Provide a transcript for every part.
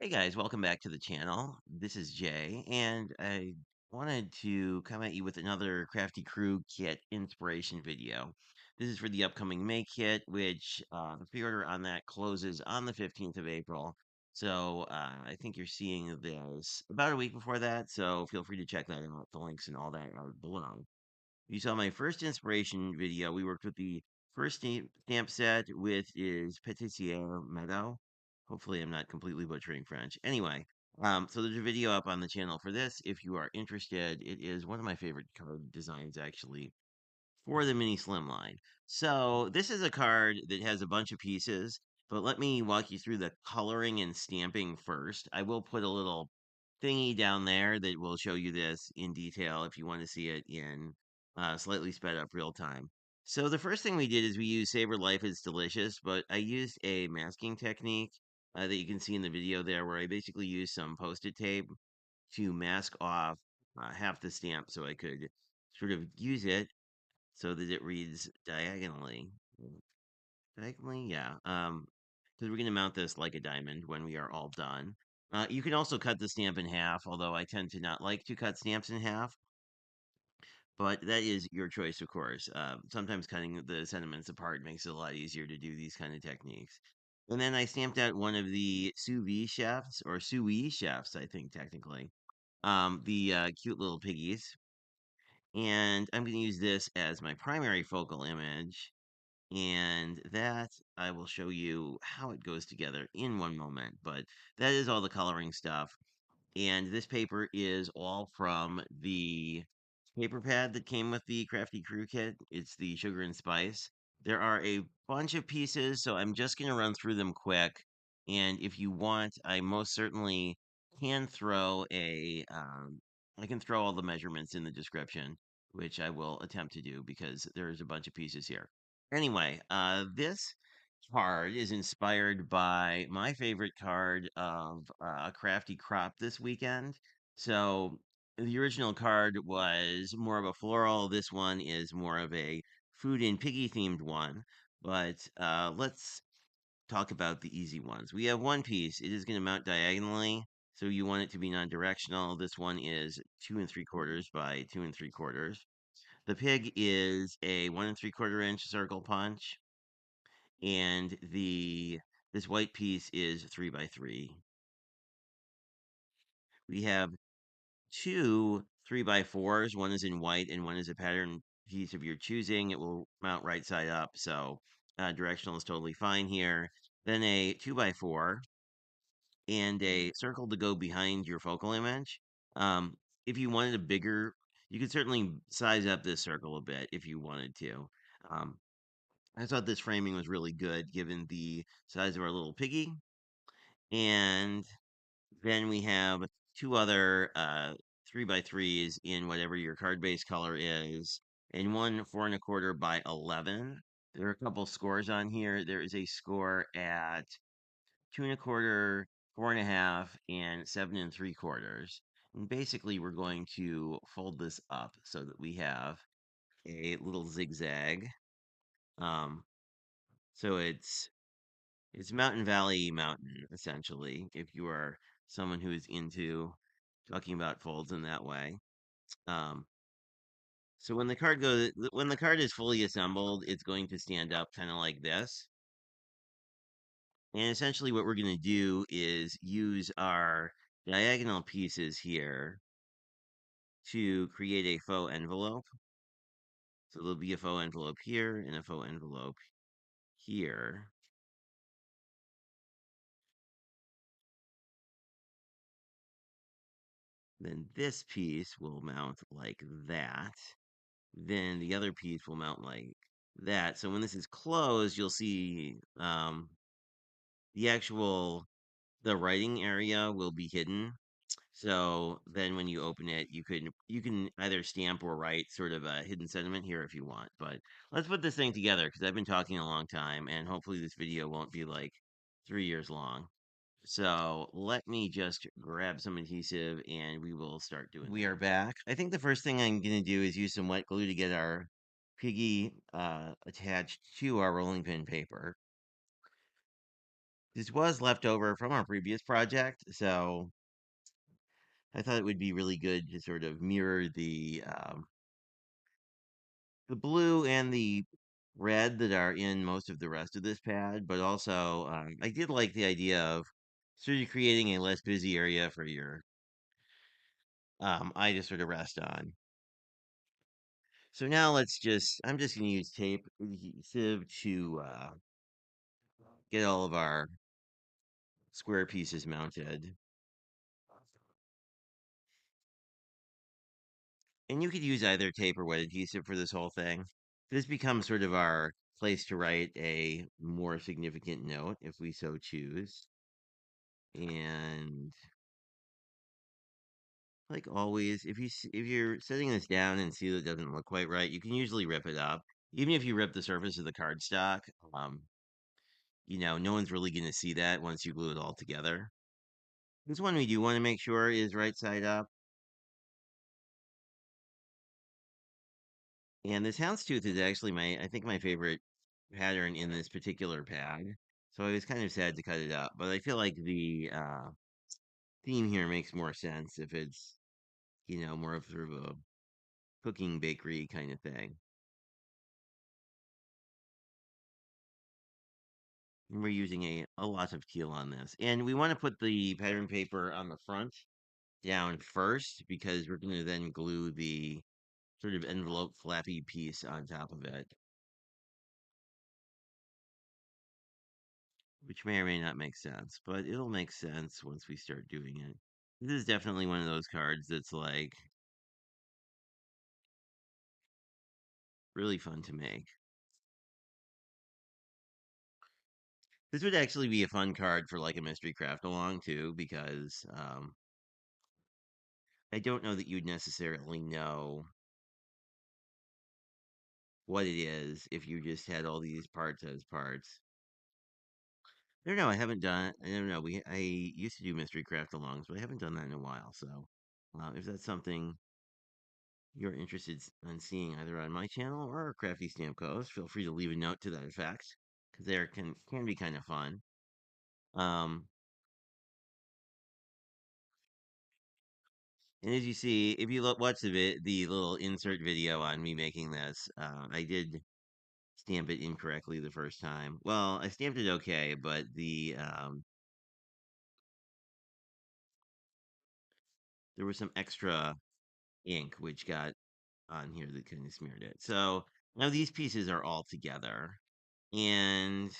Hey guys, welcome back to the channel. This is Jay, and I wanted to come at you with another Crafty Crew Kit inspiration video. This is for the upcoming May kit, which the pre-order on that closes on the 15th of April. So I think you're seeing this about a week before that, so feel free to check that out. The links and all that are below. You saw my first inspiration video. We worked with the first stamp set, which is Petissier Meadow. Hopefully, I'm not completely butchering French. Anyway, so there's a video up on the channel for this if you are interested. It is one of my favorite card designs, actually, for the mini slim line. So this is a card that has a bunch of pieces, but let me walk you through the coloring and stamping first. I will put a little thingy down there that will show you this in detail if you want to see it in slightly sped up real time. So the first thing we did is we used Saber Life is Delicious, but I used a masking technique that you can see in the video there where I basically used some post-it tape to mask off half the stamp so I could sort of use it so that it reads diagonally. Diagonally, yeah. Because we're going to mount this like a diamond when we are all done. You can also cut the stamp in half, although I tend to not like to cut stamps in half. But that is your choice, of course. Sometimes cutting the sentiments apart makes it a lot easier to do these kind of techniques. And then I stamped out one of the sous-vide chefs, or sous-ee chefs, I think, technically. The cute little piggies. And I'm going to use this as my primary focal image. And that I will show you how it goes together in one moment. But that is all the coloring stuff. And this paper is all from the paper pad that came with the Crafty Crew Kit. It's the Sugar and Spice. There are a bunch of pieces, so I'm just going to run through them quick. And if you want, I most certainly can throw I can throw all the measurements in the description, which I will attempt to do because there's a bunch of pieces here. Anyway, this card is inspired by my favorite card of a crafty crop this weekend. So the original card was more of a floral. This one is more of a food and piggy themed one. But let's talk about the easy ones. We have one piece. It is going to mount diagonally. So you want it to be non-directional. This one is 2 3/4 by 2 3/4. The pig is a 1 3/4 inch circle punch, and the this white piece is 3 by 3. We have two 3 by 4s. One is in white and one is a pattern piece of your choosing. It will mount right side up, so directional is totally fine here. Then a 2 by 4 and a circle to go behind your focal image. If you wanted a bigger, you could certainly size up this circle a bit if you wanted to. Um, I thought this framing was really good given the size of our little piggy. And then we have two other 3 by 3s in whatever your card base color is, and one 4 1/4 by 11. There are a couple scores on here. There is a score at 2 1/4, 4 1/2, and 7 3/4. And basically, we're going to fold this up so that we have a little zigzag. Um, so it's Mountain Valley Mountain, essentially, if you are someone who is into talking about folds in that way. Um, so when the card is fully assembled, it's going to stand up kind of like this. And essentially what we're going to do is use our diagonal pieces here to create a faux envelope. So there'll be a faux envelope here and a faux envelope here. Then this piece will mount like that. Then the other piece will mount like that. So when this is closed, you'll see the actual the writing area will be hidden. So then when you open it, you can either stamp or write sort of a hidden sentiment here if you want. But let's put this thing together because I've been talking a long time and hopefully this video won't be like 3 years long. So let me just grab some adhesive and we will start doing We are back. I think the first thing I'm going to do is use some wet glue to get our piggy attached to our rolling pin paper. This was left over from our previous project, so I thought it would be really good to sort of mirror the blue and the red that are in most of the rest of this pad, but also I did like the idea of sort of creating a less busy area for your eye to sort of rest on. So now I'm just going to use tape adhesive to get all of our square pieces mounted. And you could use either tape or wet adhesive for this whole thing. This becomes sort of our place to write a more significant note if we so choose. And like always, if you're setting this down and see that it doesn't look quite right, you can usually rip it up. Even if you rip the surface of the cardstock, no one's really going to see that once you glue it all together. This one we do want to make sure is right side up. And this houndstooth is actually I think my favorite pattern in this particular pad. So I was kind of sad to cut it up, but I feel like the theme here makes more sense if it's, more of sort of a cooking bakery kind of thing. And we're using a lot of teal on this. And we want to put the pattern paper on the front down first because we're going to then glue the sort of envelope flappy piece on top of it, which may or may not make sense, but it'll make sense once we start doing it. This is definitely one of those cards that's like really fun to make. This would actually be a fun card for like a mystery craft along too, because I don't know that you'd necessarily know what it is if you just had all these parts as parts. I don't know. I haven't done. I don't know. I used to do mystery craft alongs, but I haven't done that in a while. So, if that's something you're interested in seeing either on my channel or Crafty Stamp Co's, feel free to leave a note to that effect because they can be kind of fun. Um, and as you see, if you watch the little insert video on me making this, I did stamp it incorrectly the first time. Well, I stamped it okay, but there was some extra ink which got on here that kind of smeared it. So now these pieces are all together. And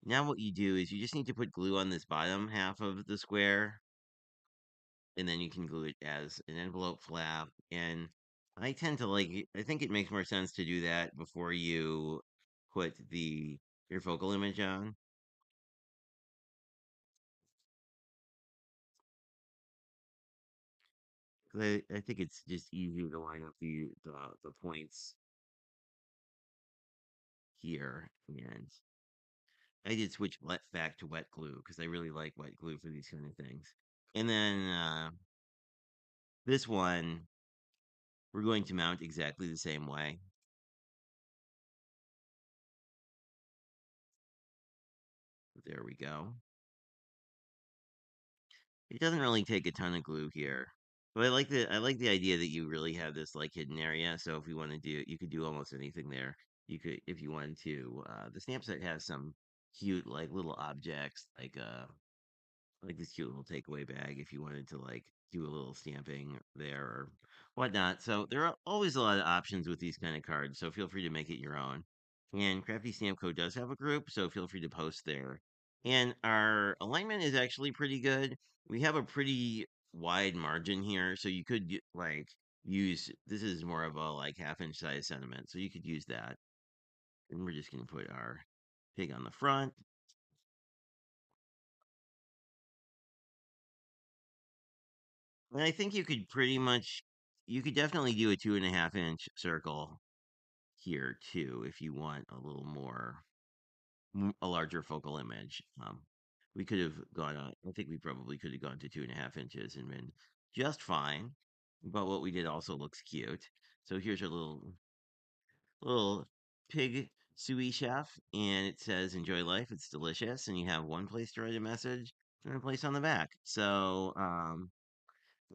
now what you do is you just need to put glue on this bottom half of the square, and then you can glue it as an envelope flap. And I tend to I think it makes more sense to do that before you put your focal image on. 'Cause I think it's just easier to line up the points here. And I did switch back to wet glue because I really like wet glue for these kind of things. And then this one, we're going to mount exactly the same way. There we go. It doesn't really take a ton of glue here. But I like the idea that you really have this like hidden area. So if we want to do, you could do almost anything there. You could, if you wanted to. The stamp set has some cute like little objects like this cute little takeaway bag if you wanted to like do a little stamping there or whatnot. So there are always a lot of options with these kind of cards. So feel free to make it your own. And Crafty Stamp Co. does have a group, so feel free to post there. And our alignment is actually pretty good. We have a pretty wide margin here, so you could like use this is more of a like half-inch size sentiment, so you could use that. And we're just gonna put our pig on the front. And I think you could definitely do a 2.5-inch circle here too if you want a little more, a larger focal image. We could have gone on, I think we probably could have gone to 2.5 inches and been just fine. But what we did also looks cute. So here's our little pig Sou-ee Chef, and it says "Enjoy life, it's delicious," and you have one place to write a message and a place on the back. So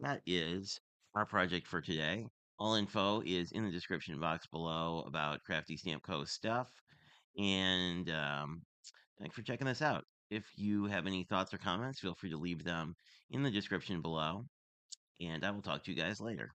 that is our project for today. All info is in the description box below about Crafty Stamp Co. stuff. And thanks for checking this out. If you have any thoughts or comments, feel free to leave them in the description below. And I will talk to you guys later.